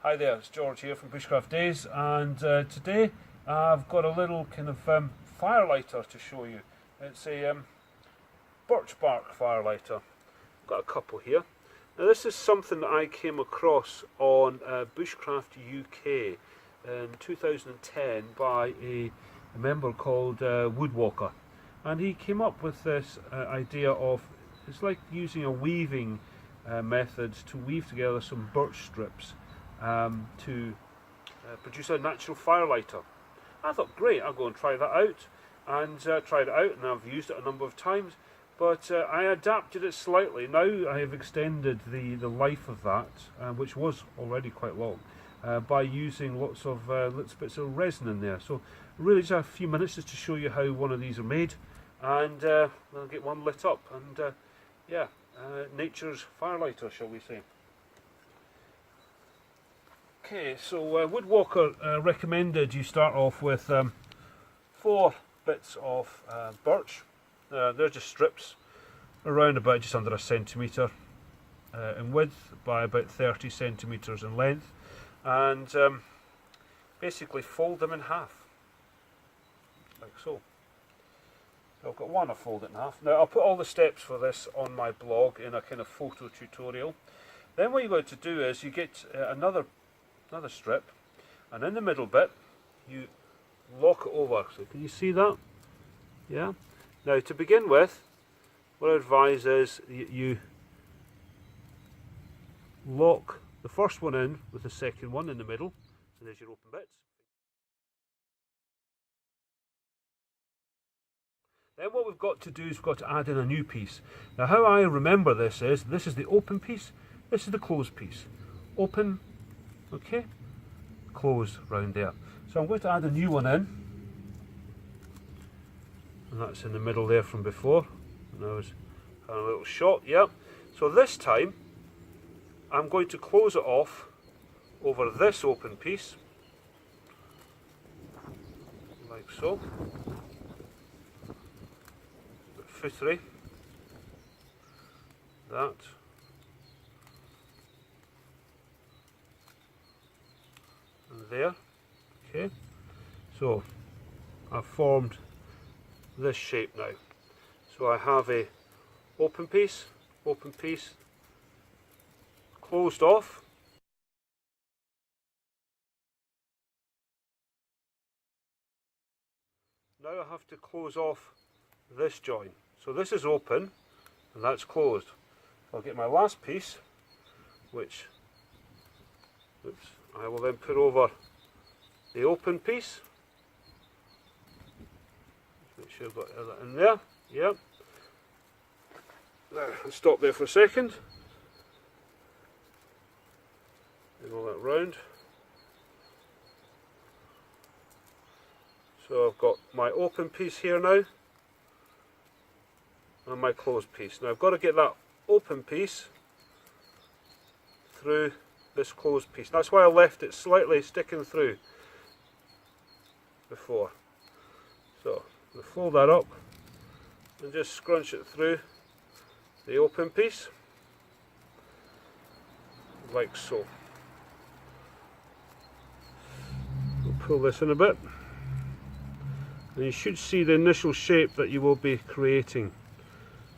Hi there, it's George here from Bushcraft Days, and today I've got a little kind of firelighter to show you. It's a birch bark firelighter. I've got a couple here. Now this is something that I came across on Bushcraft UK in 2010 by a member called Woodwalker, and he came up with this idea of, it's like using a weaving method to weave together some birch strips to produce a natural firelighter. I thought, great, I'll go and try that out, and tried it out, and I've used it a number of times, but I adapted it slightly. Now I have extended the life of that, which was already quite long, by using lots of little bits of resin in there. So really just a few minutes just to show you how one of these are made, and I'll get one lit up, and yeah, nature's firelighter, shall we say. Okay, so Woodwalker recommended you start off with 4 bits of birch. They're just strips around about just under a centimetre in width by about 30 centimetres in length, and basically fold them in half, like so. So I've got one, I'll fold it in half. Now I'll put all the steps for this on my blog in a kind of photo tutorial. Then what you're going to do is you get another strip, and in the middle bit you lock it over. So can you see that? Yeah. Now to begin with, what I advise is you lock the first one in with the second one in the middle. So there's your open bits. Then what we've got to do is we've got to add in a new piece. Now how I remember this is the open piece, this is the closed piece. Open, okay, close round there. So I'm going to add a new one in, and that's in the middle there from before, and I was having a little shot. Yep. So this time I'm going to close it off over this open piece, like so. Footery, that, and there. Okay, so I've formed this shape now. So I have a open piece, closed off. Now I have to close off this join. So this is open and that's closed. I'll get my last piece, which I will then put over the open piece. Make sure I've got that in there. Yep. There, I'll stop there for a second. And all that round. So I've got my open piece here now, and my closed piece. Now I've got to get that open piece through this closed piece. That's why I left it slightly sticking through before. So I'll fold that up and just scrunch it through the open piece, like so. We'll pull this in a bit, and you should see the initial shape that you will be creating.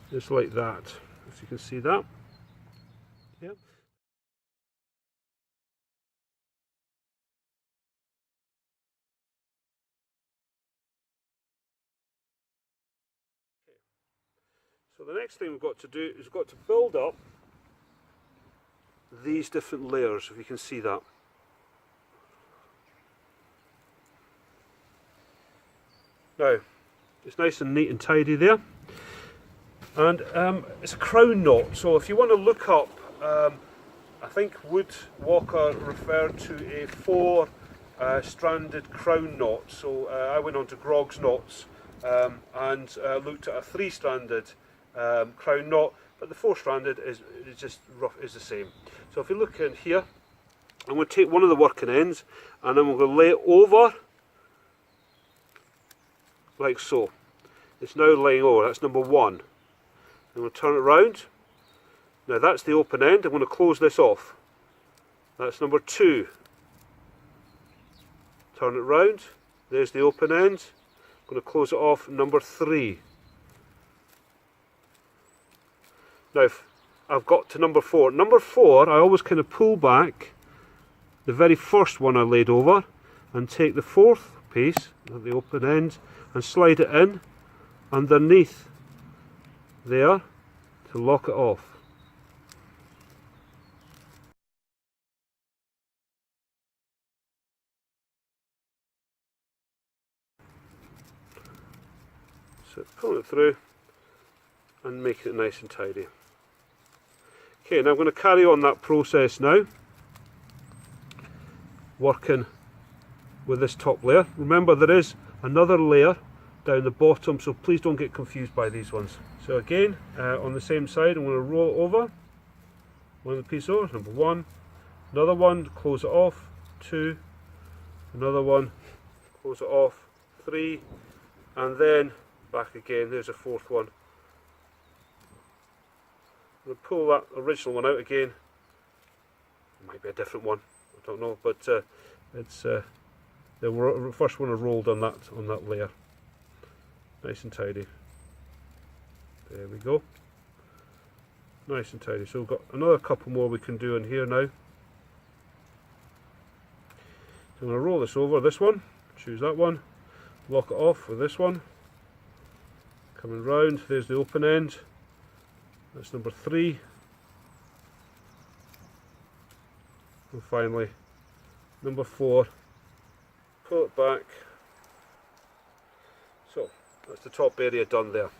Just like that, if you can see that. Yep. Okay. So the next thing we've got to do is we've got to build up these different layers, if you can see that. Now, it's nice and neat and tidy there. And it's a crown knot, so if you want to look up, I think Woodwalker referred to a 4 stranded crown knot. So I went on to Grog's knots and looked at a 3-stranded crown knot, but the 4-stranded is just rough, is the same. So if you look in here, I'm going to take one of the working ends and then we're going to lay it over like so. It's now laying over, that's number 1. And we'll turn it round. Now that's the open end. I'm going to close this off. That's number 2. Turn it round. There's the open end. I'm going to close it off number 3. Now I've got to number 4. Number 4, I always kind of pull back the very first one I laid over and take the 4th piece at the open end and slide it in underneath there to lock it off. So pulling it through and making it nice and tidy. Okay, now I'm going to carry on that process now, working with this top layer. Remember, there is another layer down the bottom, so please don't get confused by these ones. So again, on the same side, I'm going to roll it over, one of the pieces over, number 1, another one, close it off, 2, another one, close it off, 3, and then back again. There's a 4th one. I'm going to pull that original one out again. It might be a different one, I don't know, but it's the first one I rolled on that layer. Nice and tidy. There we go. Nice and tidy. So we've got another couple more we can do in here now. So I'm going to roll this over, this one, choose that one, lock it off with this one. Coming round, there's the open end. That's number 3. And finally, number 4. Pull it back. So, that's the top area done there.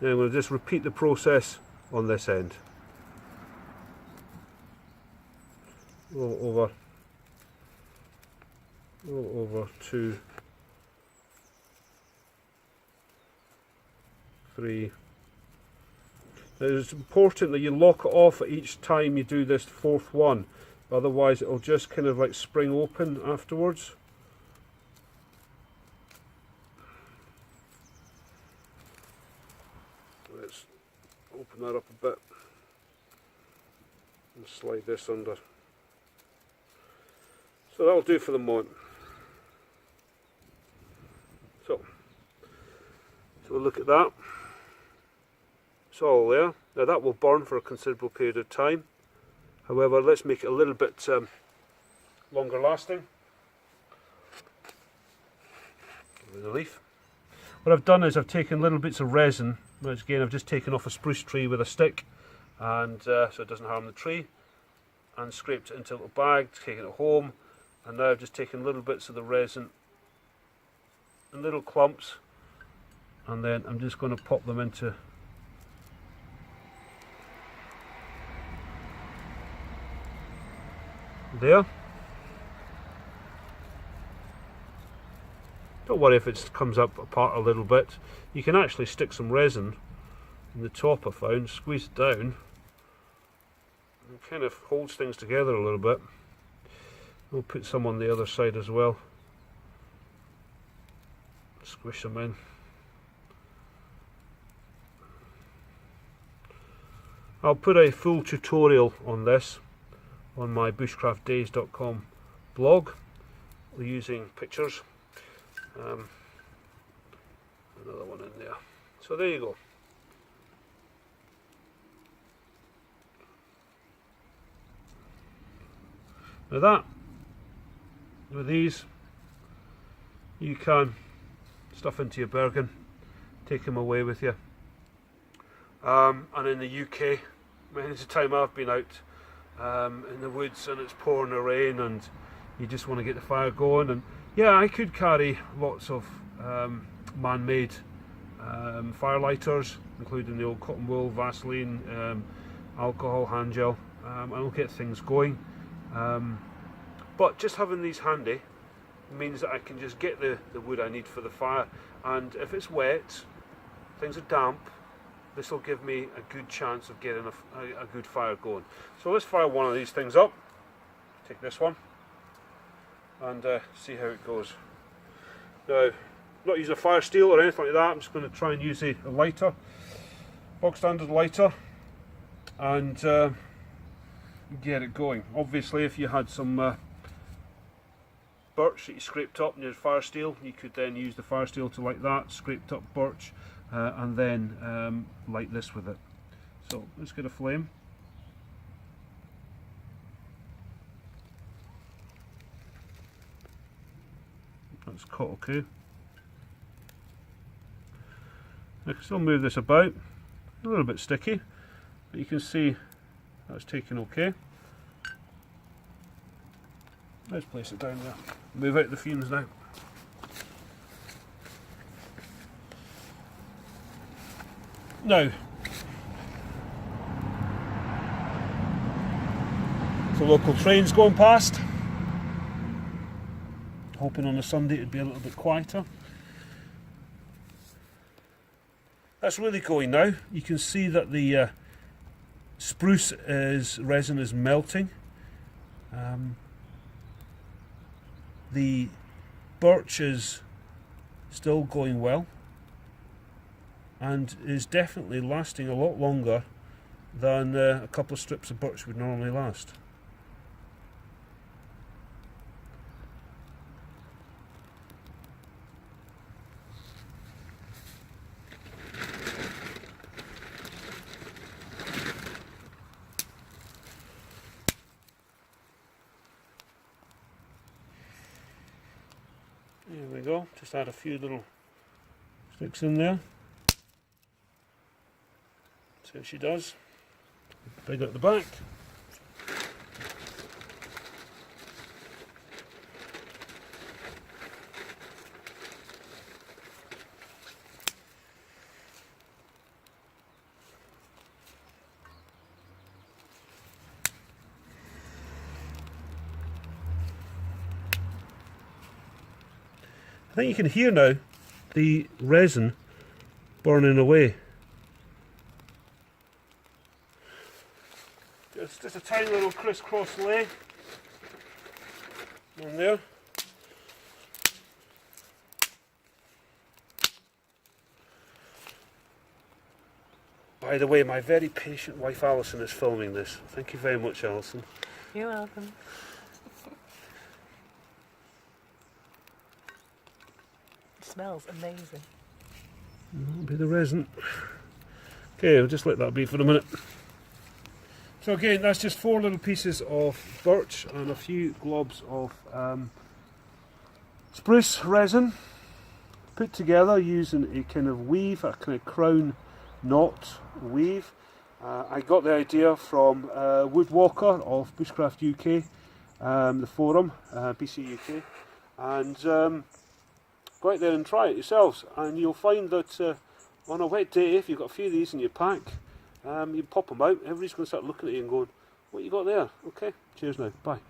Now I'm going to just repeat the process on this end. Roll over 2, 3. Now it's important that you lock it off at each time you do this 4th one, otherwise it'll just kind of like spring open afterwards. Let's open that up a bit and slide this under. So that'll do for the moment. So we'll look at that. It's all there. Now that will burn for a considerable period of time. However, let's make it a little bit longer lasting. Give it a leaf. What I've done is I've taken little bits of resin, which again I've just taken off a spruce tree with a stick, and so it doesn't harm the tree, and scraped it into a little bag, taken it home, and now I've just taken little bits of the resin in little clumps, and then I'm just going to pop them into there. Don't worry if it comes up apart a little bit. You can actually stick some resin in the top, I found, squeeze it down, and it kind of holds things together a little bit. We'll put some on the other side as well. Squish them in. I'll put a full tutorial on this on my bushcraftdays.com blog using pictures. Another one in there. So there you go. Now that, with these, you can stuff into your Bergen, take them away with you. And in the UK, many a time I've been out in the woods and it's pouring the rain and you just want to get the fire going, and yeah, I could carry lots of man-made fire lighters, including the old cotton wool, Vaseline, alcohol, hand gel, and I'll get things going. But just having these handy means that I can just get the wood I need for the fire, and if it's wet, things are damp, this will give me a good chance of getting a good fire going. So let's fire one of these things up. Take this one and see how it goes. Now, I'm not using a fire steel or anything like that, I'm just going to try and use a lighter, bog standard lighter, and get it going. Obviously, if you had some birch that you scraped up in your fire steel, you could then use the fire steel to light that, scraped up birch, and then light this with it. So let's get a flame. That's cut okay. I can still move this about, a little bit sticky, but you can see that's taken okay. Let's place it down there. Move out the fumes now. Now, the local train's going past. Hoping on a Sunday it'd be a little bit quieter. That's really going now. You can see that the spruce resin is melting. The birch is still going well and is definitely lasting a lot longer than a couple of strips of birch would normally last. There we go, just add a few little sticks in there. See what she does. Big at the back. I think you can hear now the resin burning away. Just a tiny little crisscross lay on there. By the way, my very patient wife Alison is filming this. Thank you very much, Alison. You're welcome. Smells amazing. That'll be the resin. Okay, we'll just let that be for a minute. So again, that's just 4 little pieces of birch and a few globs of spruce resin put together using a kind of weave, a kind of crown knot weave. I got the idea from Woodwalker of Bushcraft UK, the forum, BC UK, and go out there and try it yourselves, and you'll find that on a wet day, if you've got a few of these in your pack, you pop them out, everybody's going to start looking at you and going, what you got there? Okay, cheers now, bye.